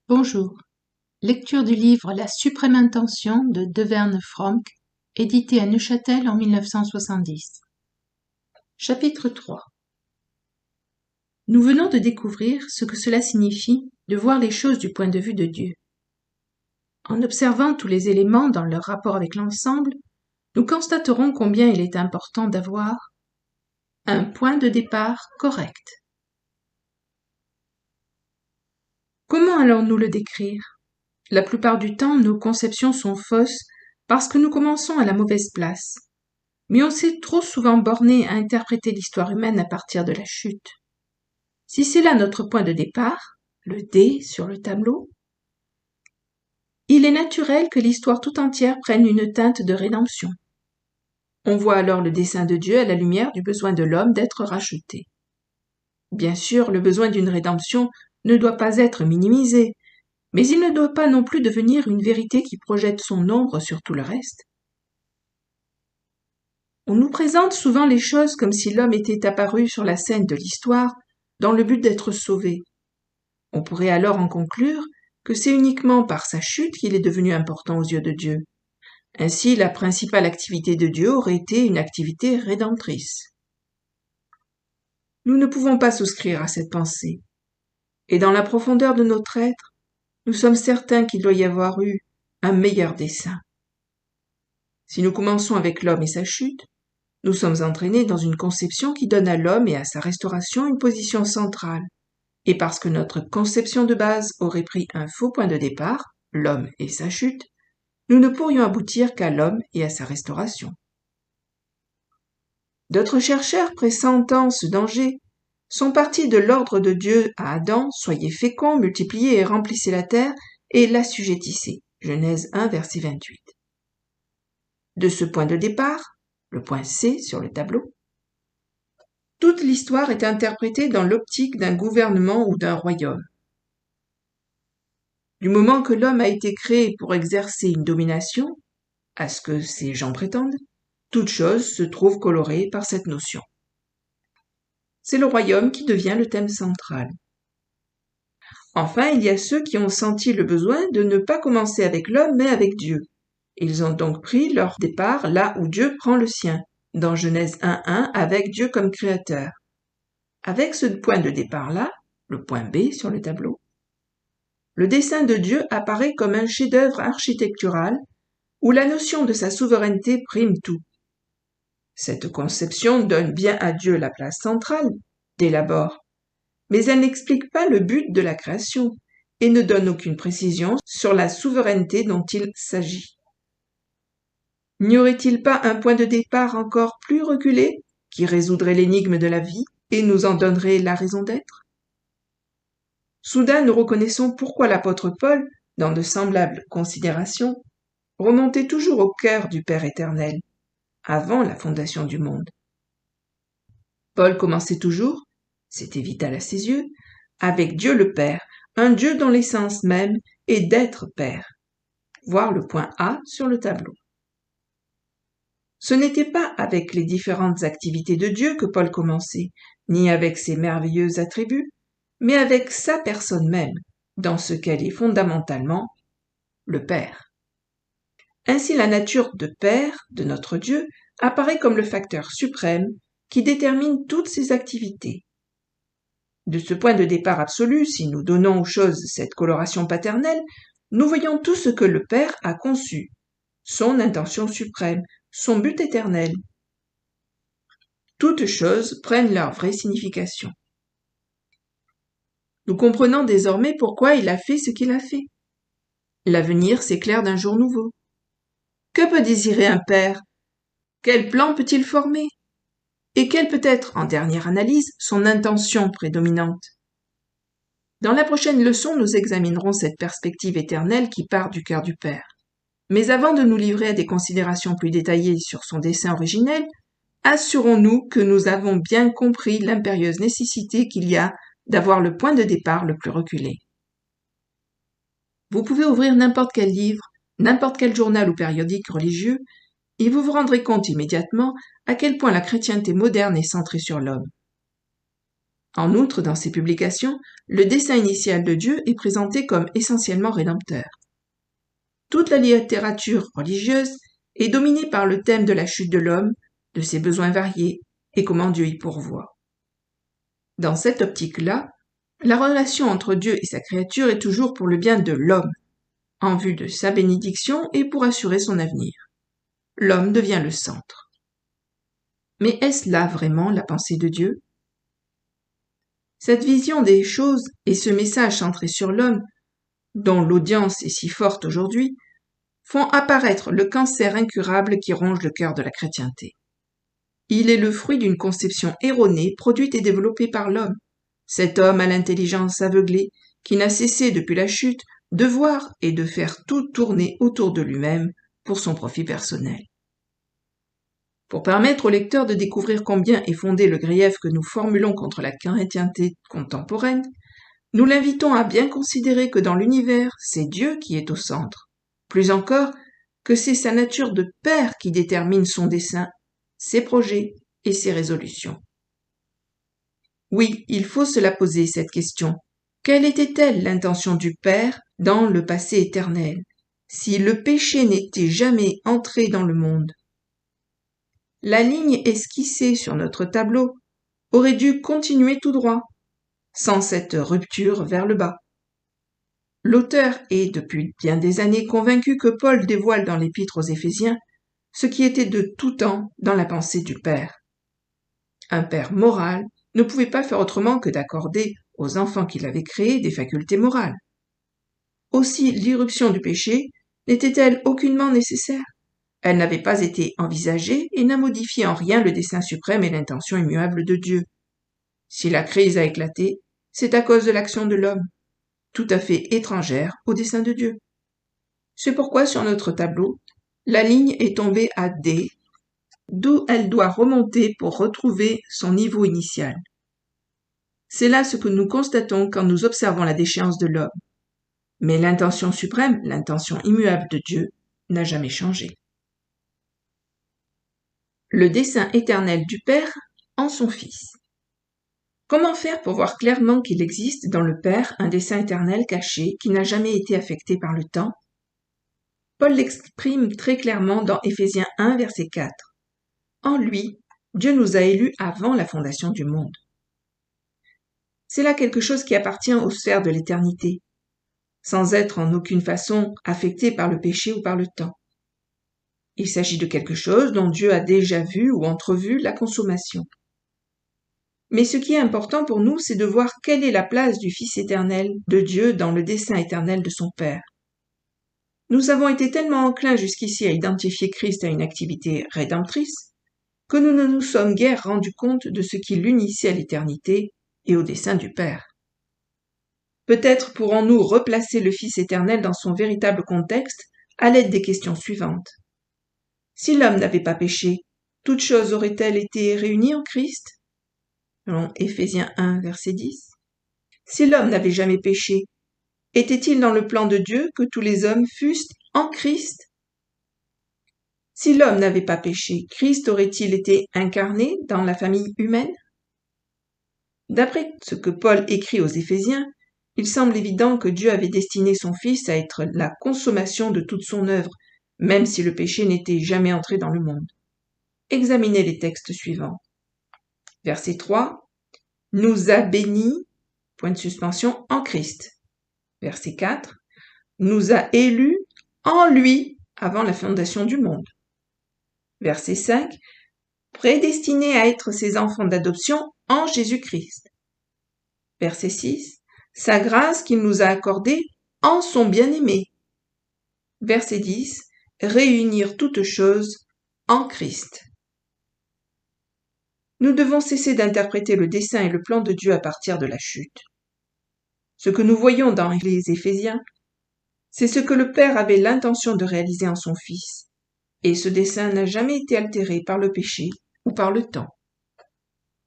Bonjour. Lecture du livre La suprême intention de Deverne Franck, édité à Neuchâtel en 1970. Chapitre 3. Nous venons de découvrir ce que cela signifie de voir les choses du point de vue de Dieu. En observant tous les éléments dans leur rapport avec l'ensemble, nous constaterons combien il est important d'avoir un point de départ correct. Comment allons-nous le décrire ? La plupart du temps, nos conceptions sont fausses parce que nous commençons à la mauvaise place. Mais on s'est trop souvent borné à interpréter l'histoire humaine à partir de la chute. Si c'est là notre point de départ, le D sur le tableau, il est naturel que l'histoire tout entière prenne une teinte de rédemption. On voit alors le dessein de Dieu à la lumière du besoin de l'homme d'être racheté. Bien sûr, le besoin d'une rédemption ne doit pas être minimisé, mais il ne doit pas non plus devenir une vérité qui projette son ombre sur tout le reste. On nous présente souvent les choses comme si l'homme était apparu sur la scène de l'histoire dans le but d'être sauvé. On pourrait alors en conclure que c'est uniquement par sa chute qu'il est devenu important aux yeux de Dieu. Ainsi, la principale activité de Dieu aurait été une activité rédemptrice. Nous ne pouvons pas souscrire à cette pensée. Et dans la profondeur de notre être, nous sommes certains qu'il doit y avoir eu un meilleur dessein. Si nous commençons avec l'homme et sa chute, nous sommes entraînés dans une conception qui donne à l'homme et à sa restauration une position centrale. Et parce que notre conception de base aurait pris un faux point de départ, l'homme et sa chute, nous ne pourrions aboutir qu'à l'homme et à sa restauration. D'autres chercheurs pressentant ce danger sont partis de l'ordre de Dieu à Adam, soyez féconds, multipliez et remplissez la terre, et l'assujettissez. Genèse 1, verset 28. De ce point de départ, le point C sur le tableau, toute l'histoire est interprétée dans l'optique d'un gouvernement ou d'un royaume. Du moment que l'homme a été créé pour exercer une domination, à ce que ces gens prétendent, toute chose se trouve colorée par cette notion. C'est le royaume qui devient le thème central. Enfin, il y a ceux qui ont senti le besoin de ne pas commencer avec l'homme mais avec Dieu. Ils ont donc pris leur départ là où Dieu prend le sien, dans Genèse 1.1 avec Dieu comme créateur. Avec ce point de départ-là, le point B sur le tableau, le dessein de Dieu apparaît comme un chef-d'œuvre architectural où la notion de sa souveraineté prime tout. Cette conception donne bien à Dieu la place centrale, dès l'abord, mais elle n'explique pas le but de la création et ne donne aucune précision sur la souveraineté dont il s'agit. N'y aurait-il pas un point de départ encore plus reculé qui résoudrait l'énigme de la vie et nous en donnerait la raison d'être ? Soudain, nous reconnaissons pourquoi l'apôtre Paul, dans de semblables considérations, remontait toujours au cœur du Père éternel, avant la fondation du monde. Paul commençait toujours, c'était vital à ses yeux, avec Dieu le Père, un Dieu dont l'essence même est d'être Père. Voir le point A sur le tableau. Ce n'était pas avec les différentes activités de Dieu que Paul commençait, ni avec ses merveilleux attributs, mais avec sa personne même, dans ce qu'elle est fondamentalement, le Père. Ainsi la nature de Père de notre Dieu apparaît comme le facteur suprême qui détermine toutes ses activités. De ce point de départ absolu, si nous donnons aux choses cette coloration paternelle, nous voyons tout ce que le Père a conçu, son intention suprême, son but éternel. Toutes choses prennent leur vraie signification. Nous comprenons désormais pourquoi il a fait ce qu'il a fait. L'avenir s'éclaire d'un jour nouveau. Que peut désirer un père ? Quel plan peut-il former ? Et quelle peut être, en dernière analyse, son intention prédominante ? Dans la prochaine leçon, nous examinerons cette perspective éternelle qui part du cœur du Père. Mais avant de nous livrer à des considérations plus détaillées sur son dessein originel, assurons-nous que nous avons bien compris l'impérieuse nécessité qu'il y a d'avoir le point de départ le plus reculé. Vous pouvez ouvrir n'importe quel livre, n'importe quel journal ou périodique religieux, et vous vous rendrez compte immédiatement à quel point la chrétienté moderne est centrée sur l'homme. En outre, dans ses publications, le dessein initial de Dieu est présenté comme essentiellement rédempteur. Toute la littérature religieuse est dominée par le thème de la chute de l'homme, de ses besoins variés et comment Dieu y pourvoit. Dans cette optique-là, la relation entre Dieu et sa créature est toujours pour le bien de l'homme, en vue de sa bénédiction et pour assurer son avenir. L'homme devient le centre. Mais est-ce là vraiment la pensée de Dieu? Cette vision des choses et ce message centré sur l'homme, dont l'audience est si forte aujourd'hui, font apparaître le cancer incurable qui ronge le cœur de la chrétienté. Il est le fruit d'une conception erronée produite et développée par l'homme, cet homme à l'intelligence aveuglée qui n'a cessé depuis la chute de voir et de faire tout tourner autour de lui-même pour son profit personnel. Pour permettre au lecteur de découvrir combien est fondé le grief que nous formulons contre la chrétienté contemporaine, nous l'invitons à bien considérer que dans l'univers, c'est Dieu qui est au centre. Plus encore, que c'est sa nature de Père qui détermine son dessein, ses projets et ses résolutions. Oui, il faut se la poser, cette question. Quelle était-elle l'intention du Père dans le passé éternel, si le péché n'était jamais entré dans le monde? La ligne esquissée sur notre tableau aurait dû continuer tout droit, sans cette rupture vers le bas. L'auteur est, depuis bien des années, convaincu que Paul dévoile dans l'Épître aux Éphésiens ce qui était de tout temps dans la pensée du Père. Un Père moral ne pouvait pas faire autrement que d'accorder aux enfants qu'il avait créés des facultés morales. Aussi, l'irruption du péché n'était-elle aucunement nécessaire? Elle n'avait pas été envisagée et n'a modifié en rien le dessein suprême et l'intention immuable de Dieu. Si la crise a éclaté, c'est à cause de l'action de l'homme, tout à fait étrangère au dessein de Dieu. C'est pourquoi sur notre tableau, la ligne est tombée à D, d'où elle doit remonter pour retrouver son niveau initial. C'est là ce que nous constatons quand nous observons la déchéance de l'homme. Mais l'intention suprême, l'intention immuable de Dieu, n'a jamais changé. Le dessein éternel du Père en son Fils. Comment faire pour voir clairement qu'il existe dans le Père un dessein éternel caché qui n'a jamais été affecté par le temps? Paul l'exprime très clairement dans Éphésiens 1, verset 4. En lui, Dieu nous a élus avant la fondation du monde. C'est là quelque chose qui appartient aux sphères de l'éternité, sans être en aucune façon affecté par le péché ou par le temps. Il s'agit de quelque chose dont Dieu a déjà vu ou entrevu la consommation. Mais ce qui est important pour nous, c'est de voir quelle est la place du Fils éternel de Dieu dans le dessein éternel de son Père. Nous avons été tellement enclins jusqu'ici à identifier Christ à une activité rédemptrice que nous ne nous sommes guère rendus compte de ce qui l'unissait à l'éternité et au dessein du Père. Peut-être pourrons-nous replacer le Fils éternel dans son véritable contexte à l'aide des questions suivantes. Si l'homme n'avait pas péché, toutes choses auraient-elles été réunies en Christ? Selon Éphésiens 1, verset 10. Si l'homme n'avait jamais péché, était-il dans le plan de Dieu que tous les hommes fussent en Christ? Si l'homme n'avait pas péché, Christ aurait-il été incarné dans la famille humaine? D'après ce que Paul écrit aux Éphésiens, il semble évident que Dieu avait destiné son Fils à être la consommation de toute son œuvre, même si le péché n'était jamais entré dans le monde. Examinez les textes suivants. Verset 3. Nous a bénis, point de suspension, en Christ. Verset 4. Nous a élus en lui avant la fondation du monde. Verset 5. Prédestinés à être ses enfants d'adoption en Jésus-Christ. Verset 6. Sa grâce qu'il nous a accordée en son bien-aimé. Verset 10. Réunir toutes choses en Christ. Nous devons cesser d'interpréter le dessein et le plan de Dieu à partir de la chute. Ce que nous voyons dans les Éphésiens, c'est ce que le Père avait l'intention de réaliser en son Fils, et ce dessein n'a jamais été altéré par le péché ou par le temps.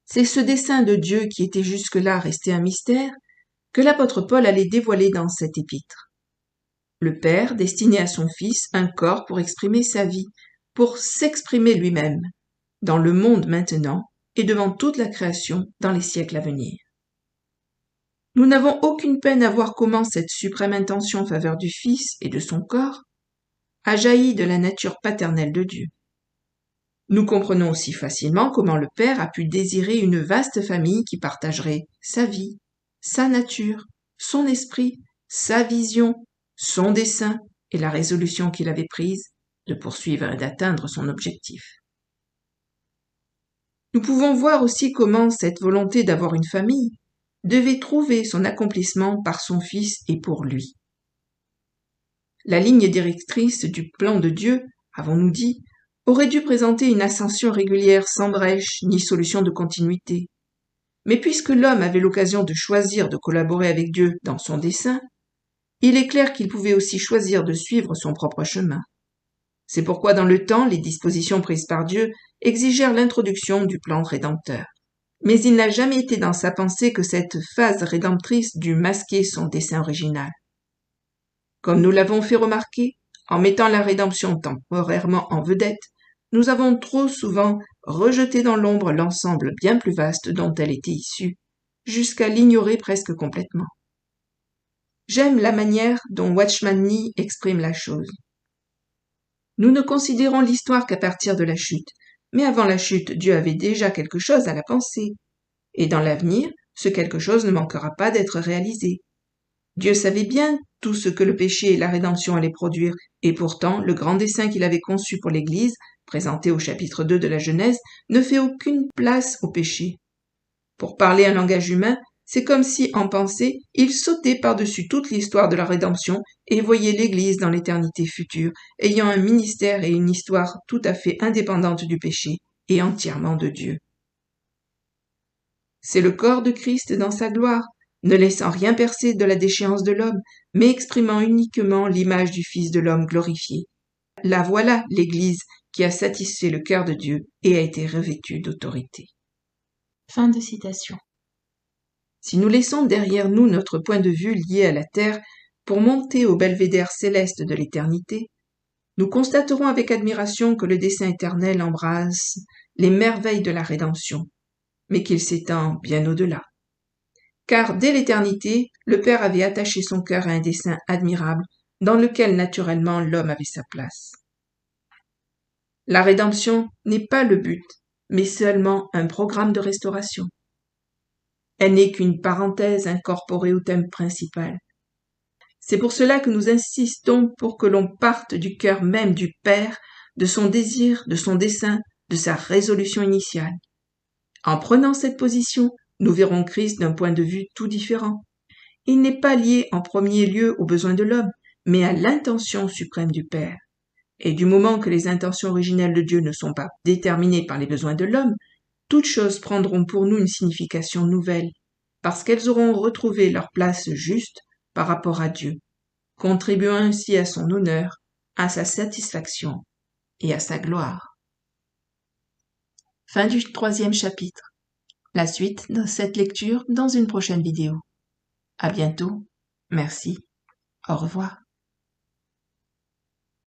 C'est ce dessein de Dieu qui était jusque-là resté un mystère que l'apôtre Paul allait dévoiler dans cet épître. Le Père destinait à son Fils un corps pour exprimer sa vie, pour s'exprimer lui-même, dans le monde maintenant et devant toute la création dans les siècles à venir. Nous n'avons aucune peine à voir comment cette suprême intention en faveur du Fils et de son corps a jailli de la nature paternelle de Dieu. Nous comprenons aussi facilement comment le Père a pu désirer une vaste famille qui partagerait sa vie, sa nature, son esprit, sa vision, son dessein et la résolution qu'il avait prise de poursuivre et d'atteindre son objectif. Nous pouvons voir aussi comment cette volonté d'avoir une famille devait trouver son accomplissement par son Fils et pour lui. La ligne directrice du plan de Dieu, avons-nous dit, aurait dû présenter une ascension régulière sans brèche ni solution de continuité. Mais puisque l'homme avait l'occasion de choisir de collaborer avec Dieu dans son dessein, il est clair qu'il pouvait aussi choisir de suivre son propre chemin. C'est pourquoi dans le temps, les dispositions prises par Dieu exigèrent l'introduction du plan rédempteur. Mais il n'a jamais été dans sa pensée que cette phase rédemptrice dût masquer son dessein original. Comme nous l'avons fait remarquer, en mettant la rédemption temporairement en vedette, nous avons trop souvent rejeté dans l'ombre l'ensemble bien plus vaste dont elle était issue, jusqu'à l'ignorer presque complètement. J'aime la manière dont Watchman Nee exprime la chose. Nous ne considérons l'histoire qu'à partir de la chute, mais avant la chute, Dieu avait déjà quelque chose à la pensée, et dans l'avenir, ce quelque chose ne manquera pas d'être réalisé. Dieu savait bien tout ce que le péché et la rédemption allaient produire, et pourtant le grand dessein qu'il avait conçu pour l'Église, présenté au chapitre 2 de la Genèse, ne fait aucune place au péché. Pour parler un langage humain, c'est comme si, en pensée, il sautait par-dessus toute l'histoire de la rédemption et voyait l'Église dans l'éternité future, ayant un ministère et une histoire tout à fait indépendante du péché et entièrement de Dieu. C'est le corps de Christ dans sa gloire, ne laissant rien percer de la déchéance de l'homme, mais exprimant uniquement l'image du Fils de l'homme glorifié. La voilà, l'Église, qui a satisfait le cœur de Dieu et a été revêtue d'autorité. Fin de citation. Si nous laissons derrière nous notre point de vue lié à la terre pour monter au belvédère céleste de l'éternité, nous constaterons avec admiration que le dessein éternel embrasse les merveilles de la rédemption, mais qu'il s'étend bien au-delà. Car dès l'éternité, le Père avait attaché son cœur à un dessein admirable dans lequel naturellement l'homme avait sa place. La rédemption n'est pas le but, mais seulement un programme de restauration. Elle n'est qu'une parenthèse incorporée au thème principal. C'est pour cela que nous insistons pour que l'on parte du cœur même du Père, de son désir, de son dessein, de sa résolution initiale. En prenant cette position, nous verrons Christ d'un point de vue tout différent. Il n'est pas lié en premier lieu aux besoins de l'homme, mais à l'intention suprême du Père. Et du moment que les intentions originelles de Dieu ne sont pas déterminées par les besoins de l'homme, toutes choses prendront pour nous une signification nouvelle, parce qu'elles auront retrouvé leur place juste par rapport à Dieu, contribuant ainsi à son honneur, à sa satisfaction et à sa gloire. Fin du 3e chapitre. La suite de cette lecture dans une prochaine vidéo. À bientôt. Merci. Au revoir.